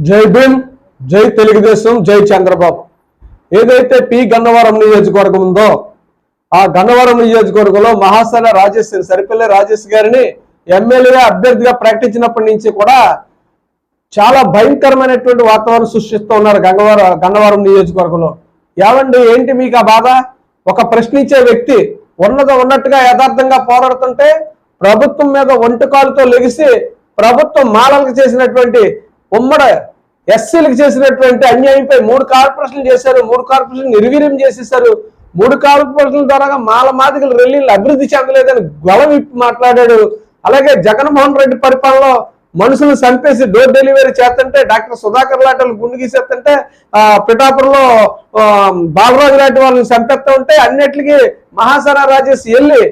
జై భీమ్, జై తెలుగుదేశం, జై చంద్రబాబు. ఏదైతే పి గన్నవరం నియోజకవర్గం ఉందో ఆ గన్నవరం నియోజకవర్గంలో మహాసేన రాజేష్, సరిపల్లి రాజేష్ గారిని ఎమ్మెల్యే అభ్యర్థిగా ప్రకటించినప్పటి నుంచి కూడా చాలా భయంకరమైనటువంటి వాతావరణం సృష్టిస్తూ ఉన్నారు గన్నవరం నియోజకవర్గంలో. ఏమండి, ఏంటి మీకు ఆ బాధ? ఒక ప్రశ్నించే వ్యక్తి ఉన్నట్టుగా యథార్థంగా పోరాడుతుంటే ప్రభుత్వం మీద ఒంటికాలుతో లెగిసి ప్రభుత్వం మాలలకు చేసినటువంటి ఉమ్మడి ఎస్సీలకు చేసినటువంటి అన్యాయంపై 3 కార్పొరేషన్లు చేశారు. 3 కార్పొరేషన్ నిర్వీర్యం చేసేశారు. 3 కార్పొరేషన్ల ద్వారా మాల మాదిగలు రెల్లీలు అభివృద్ధి చెందలేదని గొడవ విప్పి మాట్లాడాడు. అలాగే జగన్మోహన్ రెడ్డి పరిపాలనలో మనుషులు చంపేసి డోర్ డెలివరీ చేస్తుంటే, డాక్టర్ సుధాకర్ లాంటి గుండు గీసేస్తుంటే, పిఠాపురంలో బాలరాజు లాంటి వాళ్ళని చంపేస్తూ ఉంటే అన్నిటికీ మహాసేన రాజేష్ వెళ్ళి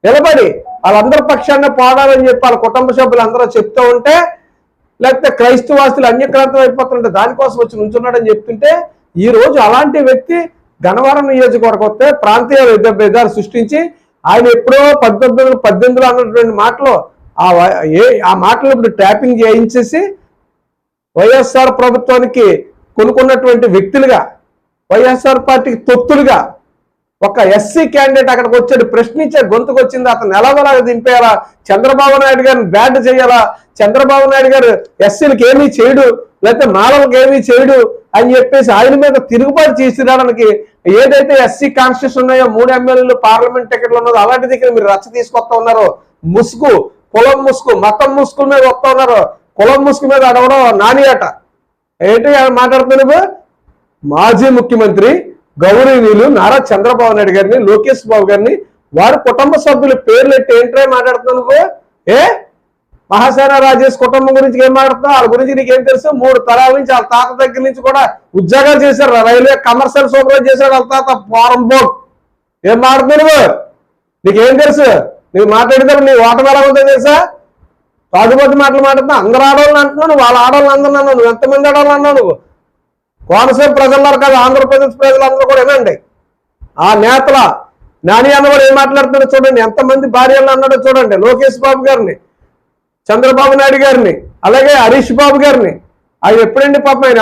నిలబడి వాళ్ళందరి పక్షాన్ని పోడాలని చెప్పి వాళ్ళ కుటుంబ సభ్యులు అందరూ చెప్తూ ఉంటే, లేకపోతే క్రైస్తవాస్తులు అన్యక్రాంతం అయిపోతుంటే దానికోసం వచ్చి నుంచున్నాడని చెప్తుంటే, ఈ రోజు అలాంటి వ్యక్తి గన్నవరం నియోజకవర్గం వస్తే ప్రాంతీయ భేదాలు సృష్టించి ఆయన ఎప్పుడో 1818 అన్నటువంటి మాటలు ఆ మాటలు ఇప్పుడు ట్యాపింగ్ చేయించేసి వైఎస్ఆర్ ప్రభుత్వానికి కొనుక్కున్నటువంటి వ్యక్తులుగా, వైఎస్ఆర్ పార్టీకి తొత్తులుగా ఒక ఎస్సీ క్యాండిడేట్ అక్కడికి వచ్చాడు, ప్రశ్నించే గొంతుకు వచ్చింది, అతను ఎలాగోలాగా దింపేయాలా, చంద్రబాబు నాయుడు గారిని బ్యాడ్ చేయాలా, చంద్రబాబు నాయుడు గారు ఎస్సీలకు ఏమీ చేయడు, లేకపోతే మాలలకు ఏమీ చేయడు అని చెప్పేసి ఆయన మీద తిరుగుబాటు చేసిరాడానికి ఏదైతే ఎస్సీ కాన్స్టిట్యూషన్ ఉన్నాయో 3 ఎమ్మెల్యేలు పార్లమెంట్ టికెట్లు ఉన్నదో అలాంటి దగ్గర మీరు రచ్చ తీసుకొస్తా ఉన్నారు. ముసుగు, కులం ముసుగు, మతం ముసుగుల మీద వస్తా ఉన్నారు. కులం ముసుగు మీద అడవడం నాని అట. ఏంటి మాట్లాడుతున్నావు? మాజీ ముఖ్యమంత్రి గౌరవనీయులు నారా చంద్రబాబు నాయుడు గారిని, లోకేష్ బాబు గారిని, వారి కుటుంబ సభ్యుల పేర్లు ఎట్టి ఏంట్రే మాట్లాడుతున్నావు? మహాసేన రాజేష్ కుటుంబం గురించి ఏం మాట్లాడుతున్నావు? వాళ్ళ గురించి నీకేం తెలుసు? 3 తరాల నుంచి వాళ్ళ తాత దగ్గర నుంచి కూడా ఉద్యోగాలు చేశారు. రైల్వే కమర్షియల్ సూపర్వైజర్ చేశాడు వాళ్ళ తాత. ఫారం బోర్డ్ ఏం మాట్లాడుతున్నావు? నీకేం తెలుసు? నీకు మాట్లాడితే నీ ఓటమి ఎలా ఉందో తెలుసా? తాగుబోతు మాటలు మాట్లాడుతున్నా. అందరు ఆడవాళ్ళని అంటున్నావు, వాళ్ళ ఆడవాళ్ళని అందరూ అన్నావు. నువ్వు ఎంతమంది ఆడవాళ్ళు అన్నావు? నువ్వు కోనసీమ ప్రజలు కాదు, ఆంధ్రప్రదేశ్ ప్రజలందరూ కూడా వినండి. ఆ నేతల నాని అన్న కూడా ఏం మాట్లాడుతున్నాడో చూడండి. ఎంతమంది భార్యలు అన్నాడో చూడండి. లోకేష్ బాబు గారిని, చంద్రబాబు నాయుడు గారిని, అలాగే హరీష్ బాబు గారిని. ఆయన ఎప్పుడండి పాపం ఆయన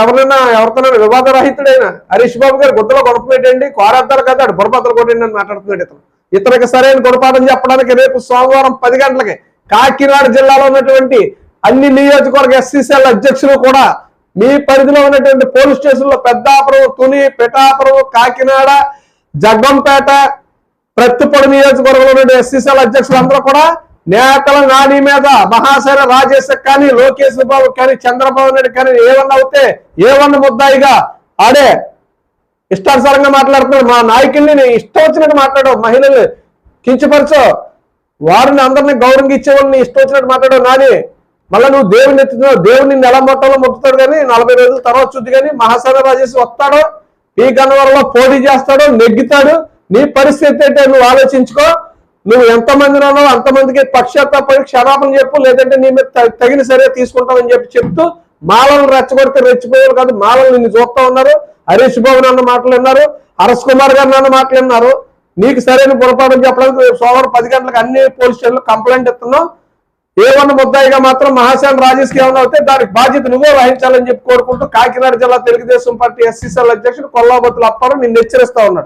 ఎవరితోనైనా వివాదరహితుడైన హరీష్ బాబు గారు గుద్దలో గొడపేటండి, కోరాద్దాలు కదా అటు బుర్రబద్దలు కొట్టండి అని మాట్లాడుతున్నాడు. ఇతనికి సరైన గుణపాఠం చెప్పడానికి రేపు సోమవారం 10 గంటలకి కాకినాడ జిల్లాలో ఉన్నటువంటి అన్ని నియోజకవర్గ ఎస్సీసీఎల్ అధ్యక్షులు కూడా మీ పరిధిలో ఉన్నటువంటి పోలీస్ స్టేషన్లో పెద్దాపురం, తుని, పిఠాపురం, కాకినాడ, జగ్గంపేట, ప్రత్తిపొడి నియోజకవర్గంలో ఉన్న ఎస్సీసీఎల్ అధ్యక్షులందరూ కూడా నేతల నాని మీద, మహాసేన రాజేష్ కానీ, లోకేష్ బాబు కానీ, చంద్రబాబు నాయుడు కానీ ఏమన్నా అవుతే ఏమన్నా ముద్దాయిగా ఆడే ఇష్టానుసారంగా మాట్లాడుతున్నాడు. మా నాయకుల్ని ఇష్టం వచ్చినట్టు మాట్లాడవు, మహిళలు కించపరచు, వారిని అందరినీ గౌరవంగా ఇచ్చేవాళ్ళని ఇష్టం వచ్చినట్టు మాట్లాడవు నాని. మళ్ళీ నువ్వు దేవుడిని ఎత్తుతున్నావు. దేవుడిని నెల మొట్టలో మొక్కుతాడు కానీ 40 రోజుల తర్వాత చూద్ది కానీ మహాసేన రాజేష్ వస్తాడో ఈ గన్నవరంలో పోటీ చేస్తాడో నెగ్గుతాడు. నీ పరిస్థితి ఏంటో నువ్వు ఆలోచించుకో. నువ్వు ఎంతమందిని ఉన్నావు అంతమందికి పక్షాత్తాపడి క్షమాపణ చెప్పు, లేదంటే నీ మీద తగిన సరే తీసుకుంటామని చెప్తూ మాలను రెచ్చగొడితే రెచ్చిపోయారు కాదు, మాలను నిన్ను చూస్తా ఉన్నారు. హరీష్ బాబు అన్న మాటలు విన్నారు, హరస్ కుమార్ గారు అన్న మాటలు విన్నారు. నీకు సరైన గుణపాఠం చెప్పడానికి సోమవారం 10 గంటలకు అన్ని పోలీస్ స్టేషన్లో కంప్లైంట్ ఇస్తున్నావు. ఏమన్నా ముద్దాయిగా మాత్రం మహాసేన రాజేష్కి ఏమన్నా అవుతే దానికి బాధ్యత నువ్వే వహించాలని చెప్పి కోరుకుంటూ కాకినాడ జిల్లా తెలుగుదేశం పార్టీ ఎస్సీసీఎల్ అధ్యక్షుడు కొల్లాబొత్తుల అప్పారావు నిన్ను హెచ్చరిస్తా ఉన్నాడు.